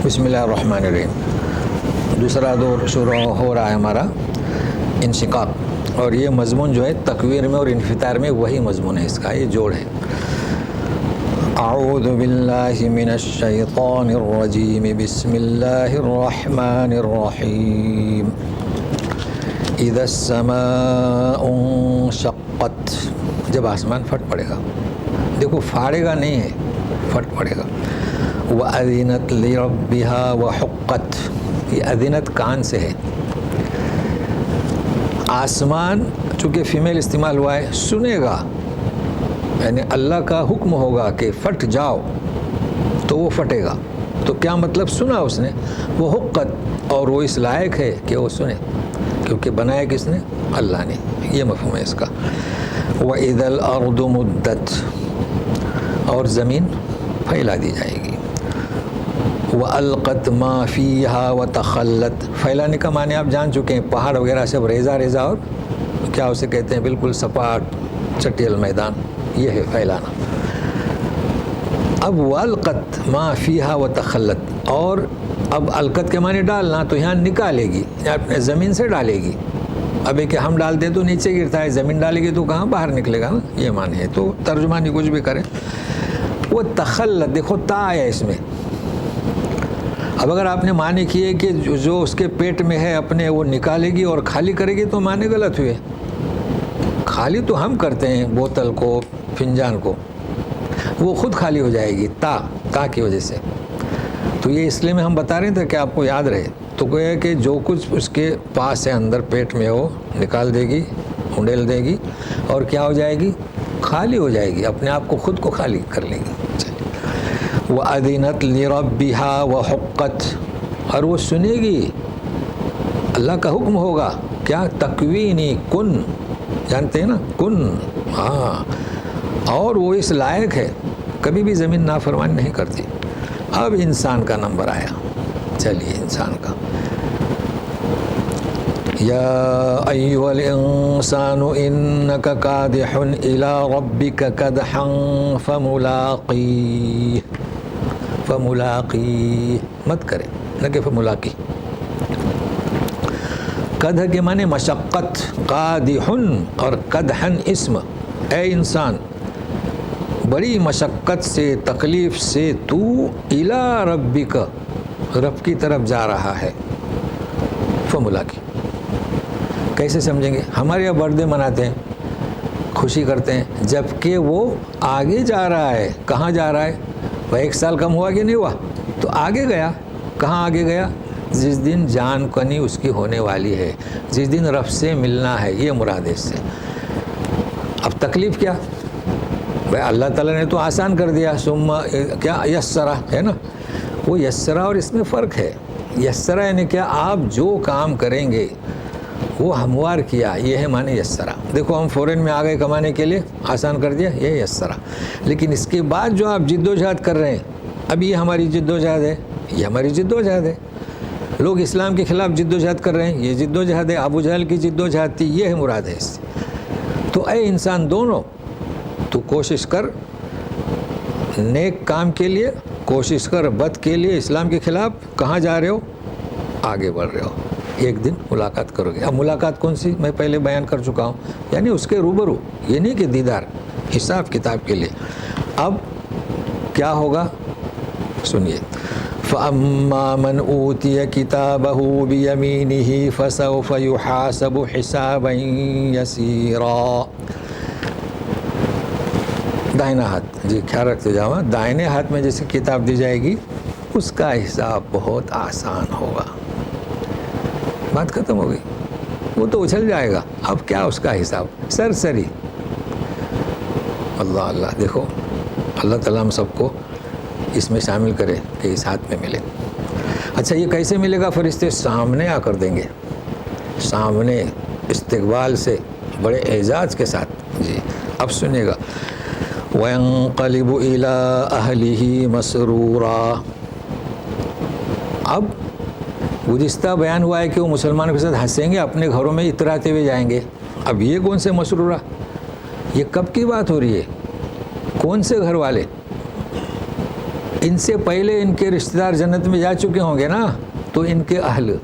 بسم اللہ الرحمن الرحیم۔ دوسرا دور شروع ہو رہا ہے ہمارا انشقاق، اور یہ مضمون جو ہے تکویر میں اور انفطار میں وہی مضمون ہے، اس کا یہ جوڑ ہے۔ اعوذ باللہ من الشیطان الرجیم، بسم اللہ الرحمن الرحیم۔ اذا السماء انشقت، جب آسمان پھٹ پڑے گا، دیکھو پھاڑے گا نہیں ہے، پھٹ پڑے گا۔ وَأَذِنَتْ لِرَبِّهَا وَحُقَّتْ، یہ اذنت کان سے ہے۔ آسمان چونکہ فیمیل استعمال ہوا ہے، سنے گا، یعنی اللہ کا حکم ہوگا کہ پھٹ جاؤ تو وہ پھٹے گا۔ تو کیا مطلب؟ سنا اس نے، وہ حقت، اور وہ اس لائق ہے کہ وہ سنے، کیونکہ بنایا کس نے؟ اللہ نے۔ یہ مفہوم ہے اس کا۔ وَإِذَا الْأَرْضُ مُدَّتْ، اور زمین پھیلا دی جائے گی۔ وَأَلْقَتْ مَا فِيهَا وَتَخَلَّتْ، پھیلانے کا معنی آپ جان چکے ہیں، پہاڑ وغیرہ سب ریزہ ریزہ، اور کیا اسے کہتے ہیں، بالکل سپاٹ چٹیل میدان، یہ ہے پھیلانا۔ اب وَأَلْقَتْ مَا فِيهَا وَتَخَلَّتْ، اور اب القت کے معنی ڈالنا، تو یہاں نکالے گی، اپنے زمین سے ڈالے گی۔ اب ایک ہم ڈالتے تو نیچے گرتا ہے، زمین ڈالے گی تو کہاں باہر نکلے گا نا، یہ معنی ہے۔ تو ترجمانی کچھ بھی کریں۔ وہ تخلت، دیکھو تا ہے اس میں۔ اب اگر آپ نے معنی کیے کہ جو اس کے پیٹ میں ہے اپنے وہ نکالے گی اور خالی کرے گی، تو معنی غلط ہوئے۔ خالی تو ہم کرتے ہیں بوتل کو، فنجان کو، وہ خود خالی ہو جائے گی تا کی وجہ سے۔ تو یہ اس لیے میں ہم بتا رہے تھے کہ آپ کو یاد رہے۔ تو گویا کہ جو کچھ اس کے پاس ہے اندر پیٹ میں، وہ نکال دے گی، اونڈیل دے گی، اور کیا ہو جائے گی؟ خالی ہو جائے گی، اپنے آپ کو خود کو خالی کر لے گی۔ وَأَذِنَتْ لِرَبِّهَا وَحُقَّتْ، اور وہ سنے گی، اللہ کا حکم ہوگا، کیا؟ تکوینی، کن، جانتے ہیں نا، کن، ہاں، اور وہ اس لائق ہے، کبھی بھی زمین نافرمانی نہیں کرتی۔ اب انسان کا نمبر آیا، چلیے انسان کا۔ یا ایھا الانسان انک کادح الی ربک کدحا فملاقیہ، مت کرے نہ کہ فملاقی۔ کدح کے معنی مشقت، قادح اور کدحن اسم۔ اے انسان، بڑی مشقت سے، تکلیف سے تو الی ربک، رب کی طرف جا رہا ہے۔ فملاقی کیسے سمجھیں گے؟ ہمارے یہاں برتھ ڈے مناتے ہیں، خوشی کرتے ہیں، جبکہ وہ آگے جا رہا ہے۔ کہاں جا رہا ہے؟ وہ 1 سال کم ہوا کہ نہیں ہوا؟ تو آگے گیا۔ کہاں آگے گیا؟ جس دن جان کنی اس کی ہونے والی ہے، جس دن رب سے ملنا ہے، یہ مراد ہے اس سے۔ اب تکلیف کیا؟ بھائی اللہ تعالیٰ نے تو آسان کر دیا، ثم کیا یسرا ہے نا، وہ یسرا اور اس میں فرق ہے۔ یسرا یعنی کیا؟ آپ جو کام کریں گے وہ ہموار کیا، یہ ہے معنی یسرا۔ دیکھو ہم فورن میں آ گئے کمانے کے لیے، آسان کر دیا، یہ یسرا۔ لیکن اس کے بعد جو آپ جد و جہد کر رہے ہیں، اب یہ ہماری جد و جہد ہے، یہ ہماری جد و جہد ہے۔ لوگ اسلام کے خلاف جد و جہد کر رہے ہیں، یہ جد و جہد ہے۔ ابو جہل کی جد و جہد تھی، یہ ہے مراد ہے اس سے۔ تو اے انسان دونوں، تو کوشش کر نیک کام کے لیے، کوشش کر بد کے لیے، اسلام کے خلاف۔ کہاں جا رہے ہو؟ آگے بڑھ رہے ہو، ایک دن ملاقات کرو گے۔ اب ملاقات کون سی؟ میں پہلے بیان کر چکا ہوں، یعنی اس کے روبرو، یہ نہیں کہ دیدار، حساب کتاب کے لیے۔ اب کیا ہوگا؟ سنیے۔ فَأَمَّا مَنْ أُوتِيَ كِتَابَهُ بِيَمِينِهِ فَسَوْفَ يُحَاسَبُ حِسَابًا يَسِيرًا۔ دائنا ہاتھ، جی خیال رکھتے جاؤ، دائنے ہاتھ میں جیسے کتاب دی جائے گی، اس کا حساب بہت آسان ہوگا۔ بات ختم ہو گئی، وہ تو اچھل جائے گا۔ اب کیا اس کا حساب؟ سرسری۔ اللہ اللہ، دیکھو اللہ تعالیٰ ہم سب کو اس میں شامل کرے کہ اس ہاتھ میں ملے۔ اچھا یہ کیسے ملے گا؟ فرشتے سامنے آ کر دیں گے، سامنے استقبال سے، بڑے اعزاز کے ساتھ۔ جی اب سنیے گا۔ وَيَنْقَلِبُ إِلَىٰ أَهْلِهِ مَسْرُورًا۔ اب گزشتہ بیان ہوا ہے کہ وہ مسلمانوں کے ساتھ ہنسیں گے، اپنے گھروں میں اتراتے ہوئے جائیں گے۔ اب یہ کون سے مسرورہ؟ یہ کب کی بات ہو رہی ہے؟ کون سے گھر والے؟ ان سے پہلے ان کے رشتہ دار جنت میں جا چکے ہوں گے نا، تو ان کے اہل،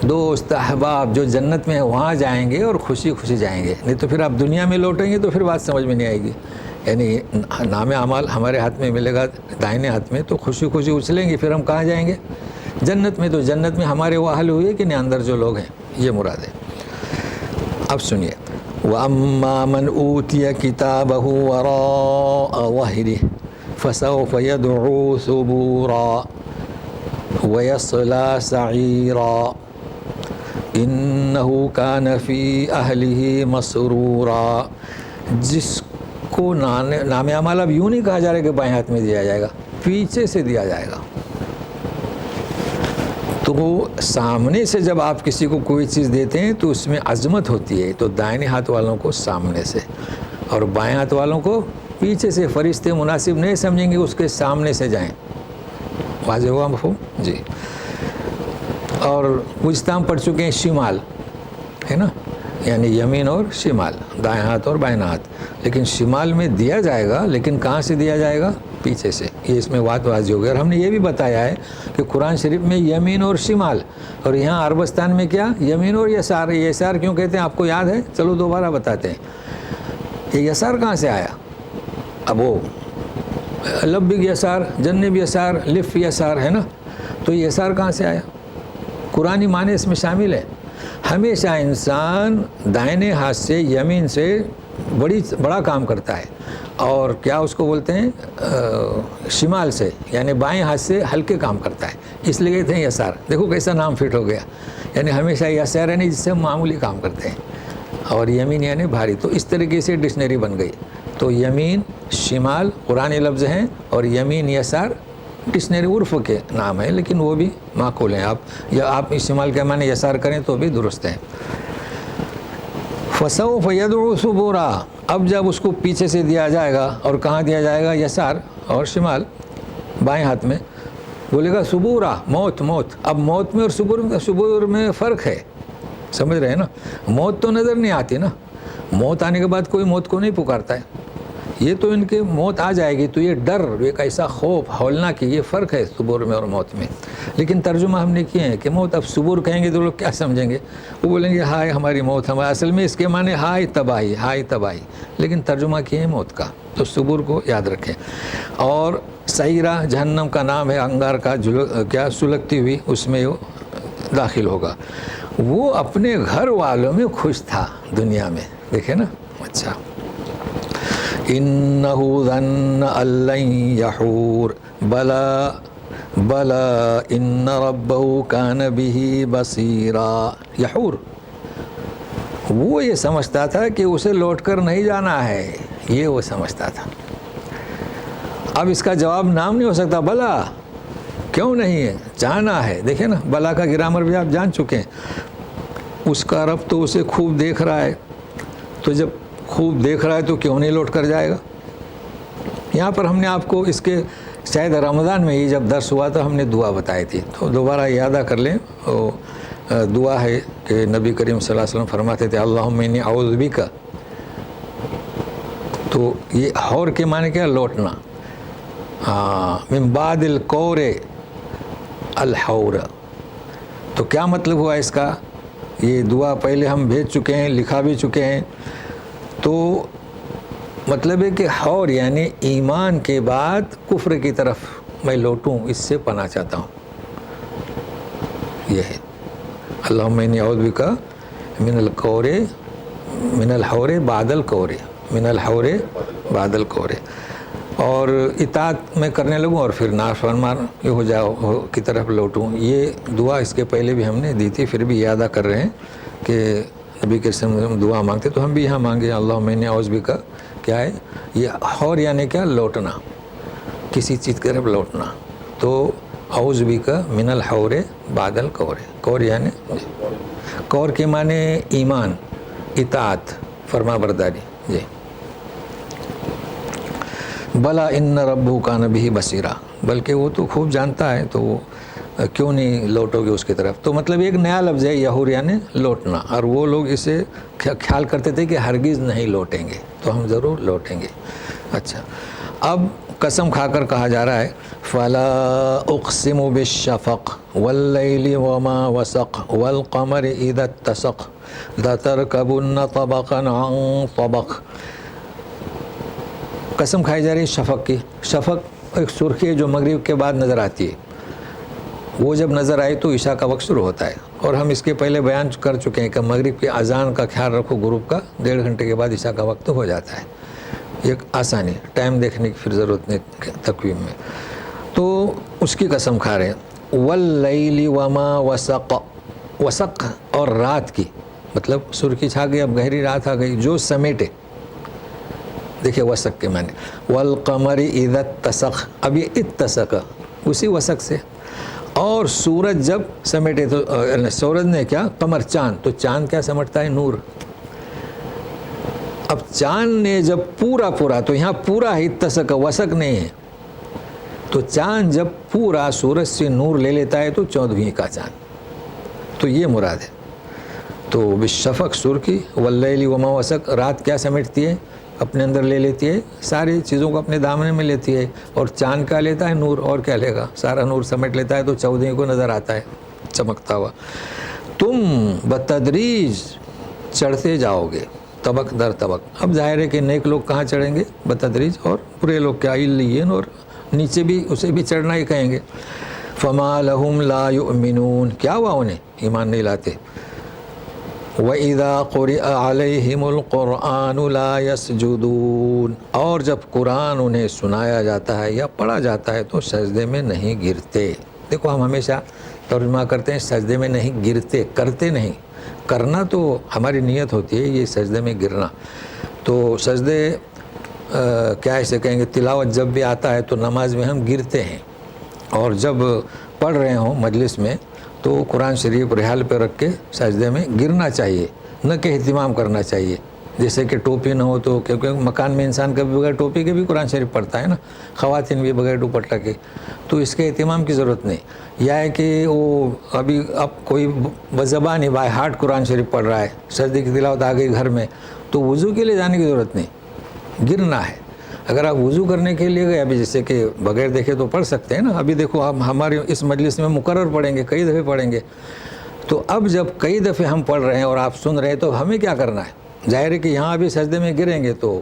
دوست، احباب جو جنت میں ہیں وہاں جائیں گے اور خوشی خوشی جائیں گے. نہیں تو پھر آپ دنیا میں لوٹیں گے تو پھر بات سمجھ میں نہیں آئے گی. یعنی نام اعمال ہمارے ہاتھ میں ملے گا دائنے ہاتھ میں، تو خوشی خوشی اچھلیں گے. پھر ہم کہاں جائیں گے؟ جنت میں. تو جنت میں ہمارے وہ اہل ہوئے کہ نہیں اندر جو لوگ ہیں، یہ مراد ہے. اب سنیے، وَأَمَّا مَنْ أُوتِيَ كِتَابَهُ وَرَاءَ ظَهْرِهِ فَسَوْفَ يَدْعُو ثُبُورًا وَيَصْلَى سَعِيرًا إِنَّهُ كَانَ فِي أَهْلِهِ مَسْرُورًا. جس کو نام اعمال اب یوں نہیں کہا جا رہا ہے کہ بائیں ہاتھ میں دیا جائے گا، پیچھے سے دیا جائے گا. تو سامنے سے جب آپ کسی کو کوئی چیز دیتے ہیں تو اس میں عظمت ہوتی ہے. تو دائیں ہاتھ والوں کو سامنے سے اور بائیں ہاتھ والوں کو پیچھے سے. فرشتے مناسب نہیں سمجھیں گے اس کے سامنے سے جائیں. واضح ہوا مفہوم؟ جی. اور گزشتہ ہم پڑھ چکے ہیں شمال ہے نا، یعنی یمین اور شمال، دائیں ہاتھ اور بائیں ہاتھ. لیکن شمال میں دیا جائے گا، لیکن کہاں سے دیا جائے گا؟ پیچھے سے. یہ اس میں بات واضح ہو گئی. اور ہم نے یہ بھی بتایا ہے کہ قرآن شریف میں یمین اور شمال، اور یہاں عربستان میں کیا؟ یمین اور یسار. یسار کیوں کہتے ہیں آپ کو یاد ہے؟ چلو دوبارہ بتاتے ہیں. یہ یسار کہاں سے آیا؟ اب وہ لبک یسار، جنب یسار، لف یسار ہے نا. تو یہ یسار کہاں سے آیا؟ قرآنی معنی اس میں شامل ہے. ہمیشہ انسان دائنے ہاتھ سے، یمین سے بڑا کام کرتا ہے، اور کیا اس کو بولتے ہیں؟ شمال سے، یعنی بائیں ہاتھ سے ہلکے کام کرتا ہے. اس لیے کہتے ہیں یسار. دیکھو کیسا نام فٹ ہو گیا. یعنی ہمیشہ یسار یعنی جس سے ہم معمولی کام کرتے ہیں، اور یمین یعنی بھاری. تو اس طریقے سے ڈکشنری بن گئی. تو یمین، شمال قرآنی لفظ ہیں، اور یمین، یسار ڈکشنری عرف کے نام ہے، لیکن وہ بھی معقول ہیں. آپ استعمال کے معنی یسار کریں تو بھی درست ہیں. فَسَوْفَ يَدْعُو ثُبُورًا. اب جب اس کو پیچھے سے دیا جائے گا، اور کہاں دیا جائے گا؟ یسار اور شمال، بائیں ہاتھ میں. بولے گا ثبورا، موت. موت. اب موت میں اور صبور میں فرق ہے، سمجھ رہے ہیں نا؟ موت تو نظر نہیں آتی نا. موت آنے کے بعد کوئی موت کو نہیں پکارتا ہے. یہ تو ان کے موت آ جائے گی تو یہ ڈر، ایک ایسا خوف ہولناک، یہ فرق ہے صبور میں اور موت میں. لیکن ترجمہ ہم نے کیے ہیں کہ موت. اب صبور کہیں گے تو لوگ کیا سمجھیں گے؟ وہ بولیں گے ہائے ہماری موت. ہمارے اصل میں اس کے معنی ہائے تباہی، ہائے تباہی. لیکن ترجمہ کیے ہیں موت کا. تو صبور کو یاد رکھیں. اور سعیرہ جہنم کا نام ہے، انگار کا کیا سلگتی ہوئی، اس میں وہ داخل ہوگا. وہ اپنے گھر والوں میں خوش تھا دنیا میں. دیکھیں نا. اچھا. إِنَّهُ ظَنَّ أَن لَّن يَحُورَ بَلَىٰ إِنَّ رَبَّهُ كَانَ بِهِ بَصِيرًا. یحور، وہ یہ سمجھتا تھا کہ اسے لوٹ کر نہیں جانا ہے. یہ وہ سمجھتا تھا. اب اس کا جواب نام نہیں ہو سکتا. بلا، کیوں نہیں ہے؟ جانا ہے. دیکھیں نا، بلا کا گرامر بھی آپ جان چکے ہیں. اس کا رب تو اسے خوب دیکھ رہا ہے. تو جب خوب دیکھ رہا ہے تو کیوں نہیں لوٹ کر جائے گا؟ یہاں پر ہم نے آپ کو اس کے شاید رمضان میں ہی جب درس ہوا تو ہم نے دعا بتائی تھی، تو دوبارہ یادہ کر لیں. وہ دعا ہے کہ نبی کریم صلی اللہ علیہ وسلم فرماتے تھے اللہم انی اعوذ بک. تو یہ حور کے معنی کیا؟ لوٹنا. من بعد الکور الحور. تو کیا مطلب ہوا اس کا؟ یہ دعا پہلے ہم بھیج چکے ہیں، لکھا بھی چکے ہیں. تو مطلب ہے کہ حور یعنی ایمان کے بعد کفر کی طرف میں لوٹوں، اس سے پناہ چاہتا ہوں. یہ ہے اللہم انی اعوذ بک من الکور، من الحور بعد الکور، من الحور بعد الکور. اور اطاعت میں کرنے لگوں اور پھر نافرمان ہو جاؤ کی طرف لوٹوں. یہ دعا اس کے پہلے بھی ہم نے دی تھی، پھر بھی یادہ کر رہے ہیں کہ نبی کے سم دعا مانگتے تو ہم بھی یہاں مانگے اللہم انی اعوذ بک. کیا ہے یہ حور یعنی کیا؟ لوٹنا، کسی چیز کی طرف لوٹنا. تو اعوذ بک من الحور بعد الکور. کور یعنی کور کے معنی ایمان، اطاعت، فرما برداری. جی. بلا ان ربہ کان بہ بصیرا. بلکہ وہ تو خوب جانتا ہے، تو وہ کیوں نہیں لوٹو گے اس کی طرف؟ تو مطلب ایک نیا لفظ ہے یحور یعنی لوٹنا. اور وہ لوگ اسے خیال کرتے تھے کہ ہرگز نہیں لوٹیں گے. تو ہم ضرور لوٹیں گے. اچھا اب قسم کھا کر کہا جا رہا ہے فلا اقسم بالشفق واللیل وما وسق والقمر اذا اتسق لترکبن طبقا عن طبق. قسم کھائی جا رہی ہے شفق کی. شفق ایک سرخی ہے جو مغرب کے بعد نظر آتی ہے. وہ جب نظر آئی تو عشاء کا وقت شروع ہوتا ہے, اور ہم اس کے پہلے بیان کر چکے ہیں کہ مغرب کی اذان کا خیال رکھو غروب کا, 1.5 گھنٹے کے بعد عشاء کا وقت ہو جاتا ہے. ایک آسانی, ٹائم دیکھنے کی پھر ضرورت نہیں تقویم میں. تو اس کی قسم کھا رہے ہیں واللیل وما وسق. وسق اور رات کی, مطلب سرخی چھا گئی, اب گہری رات آ گئی جو سمیٹے. دیکھیں وسق کے معنی. والقمر اذا اتسق, اب یہ اتسق اسی وسق سے. اور سورج جب سمیٹے تو سورج نے کیا, قمر چاند, تو چاند کیا سمٹتا ہے, نور. اب چاند نے جب پورا تو یہاں پورا ہی اتسق, وسق نہیں ہے. تو چاند جب پورا سورج سے نور لے لیتا ہے تو 14ویں کا چاند, تو یہ مراد ہے. تو بالشفق سرخی, واللیل وما وسق رات کیا سمیٹتی ہے, اپنے اندر لے لیتی ہے, ساری چیزوں کو اپنے دامنے میں لیتی ہے. اور چاند کا لیتا ہے نور, اور کیا لے گا, سارا نور سمیٹ لیتا ہے تو 14ویں کو نظر آتا ہے چمکتا ہوا. تم بتدریج چڑھتے جاؤ گے, طبق در طبق. اب ظاہر ہے کہ نیک لوگ کہاں چڑھیں گے بتدریج, اور برے لوگ کیا علیین, اور نیچے بھی اسے بھی چڑھنا ہی کہیں گے. فما لہم لا یؤمنون, کیا ہوا انہیں, ایمان نہیں لاتے. وَإِذَا قُرِئَ عَلَيْهِمُ الْقُرْآنُ لَا يَسْجُدُونَ, اور جب قرآن انہیں سنایا جاتا ہے یا پڑھا جاتا ہے تو سجدے میں نہیں گرتے. دیکھو ہم ہمیشہ ترجمہ کرتے ہیں سجدے میں نہیں گرتے, کرتے نہیں. کرنا تو ہماری نیت ہوتی ہے, یہ سجدے میں گرنا. تو سجدے کیا اسے کہیں گے, تلاوت جب بھی آتا ہے تو نماز میں ہم گرتے ہیں. اور جب پڑھ رہے ہوں مجلس میں تو قرآن شریف رحال پہ رکھ کے سجدے میں گرنا چاہیے, نہ کہ اہتمام کرنا چاہیے. جیسے کہ ٹوپی نہ ہو تو, کیونکہ مکان میں انسان کبھی بغیر ٹوپی کے بھی قرآن شریف پڑھتا ہے نا, خواتین بھی بغیر دوپٹہ کے, تو اس کے اہتمام کی ضرورت نہیں. یا ہے کہ وہ ابھی اب کوئی بزبان ہی بائی ہارٹ قرآن شریف پڑھ رہا ہے, سجدے کی تلاوت آ گئی گھر میں, تو وضو کے لیے جانے کی ضرورت نہیں, گرنا ہے. اگر آپ وضو کرنے کے لیے گئے, ابھی جیسے کہ بغیر دیکھے تو پڑھ سکتے ہیں نا, ابھی دیکھو ہم ہمارے اس مجلس میں مقرر پڑھیں گے, کئی دفعے پڑھیں گے. تو اب جب کئی دفعے ہم پڑھ رہے ہیں اور آپ سن رہے ہیں تو ہمیں کیا کرنا ہے, ظاہر ہے کہ یہاں ابھی سجدے میں گریں گے تو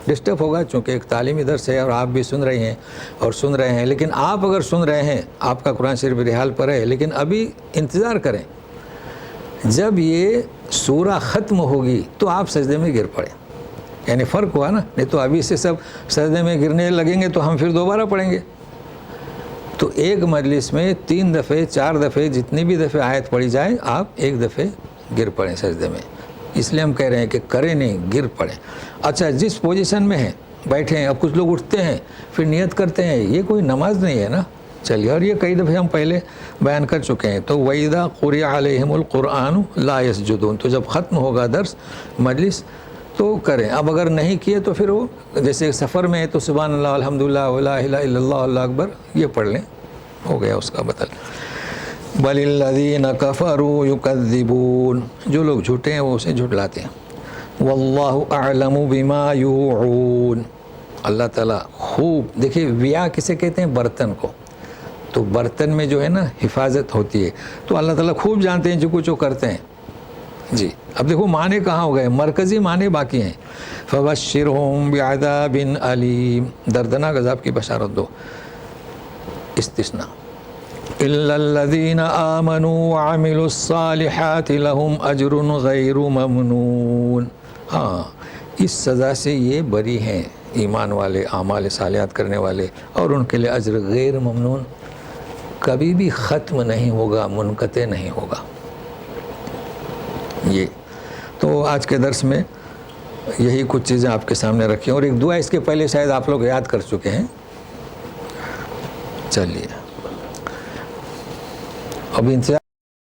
ڈسٹرب ہوگا, چونکہ ایک تعلیمی درس ہے اور آپ بھی سن رہی ہیں اور سن رہے ہیں. لیکن آپ اگر سن رہے ہیں, آپ کا قرآن شریف رحال پر ہے, لیکن ابھی انتظار کریں, جب یہ سورہ ختم ہوگی تو آپ سجدے میں گر پڑیں. یعنی فرق ہوا نا, نہیں تو ابھی سے سب سجدے میں گرنے لگیں گے تو ہم پھر دوبارہ پڑھیں گے. تو ایک مجلس میں 3 دفعے 4 دفعے جتنی بھی دفعے آیت پڑھی جائے, آپ ایک دفعے گر پڑیں سجدے میں. اس لیے ہم کہہ رہے ہیں کہ کریں نہیں, گر پڑیں. اچھا جس پوزیشن میں ہیں, بیٹھے ہیں, اب کچھ لوگ اٹھتے ہیں پھر نیت کرتے ہیں, یہ کوئی نماز نہیں ہے نا. چلیے, اور یہ کئی دفعے ہم پہلے بیان کر چکے ہیں. تو وَإِذَا قُرِئَ عَلَيْهِمُ الْقُرْآنُ لَا يَسْجُدُونَ, تو جب ختم ہوگا درس مجلس تو کریں. اب اگر نہیں کیے تو پھر وہ جیسے سفر میں ہے تو سبحان اللہ الحمدللہ ولا الہ الا اللہ اللہ اکبر یہ پڑھ لیں, ہو گیا اس کا بدل. بل الذین کفروا یکذبون, جو لوگ جھوٹے ہیں وہ اسے جھٹلاتے ہیں. واللہ اعلم بما یوعون, اللہ تعالیٰ خوب, دیکھیے ویا کسے کہتے ہیں, برتن کو. تو برتن میں جو ہے نا حفاظت ہوتی ہے, تو اللہ تعالیٰ خوب جانتے ہیں جو کچھ وہ کرتے ہیں. جی اب دیکھو معنی کہاں ہو گئے, مرکزی معنی باقی ہیں. فبشرہم بعذاب علیم, دردناک عذاب کی بشارت دو. استثناء الا الذین آمنوا وعملوا الصالحات لهم اجر غیر ممنون. ہاں, اس سزا سے یہ بری ہیں ایمان والے, اعمال صالحات کرنے والے, اور ان کے لیے اجر غیر ممنون, کبھی بھی ختم نہیں ہوگا, منقطع نہیں ہوگا. یہ تو آج کے درس میں یہی کچھ چیزیں آپ کے سامنے رکھی, اور ایک دعا اس کے پہلے شاید آپ لوگ یاد کر چکے ہیں. چلیے اب انتظار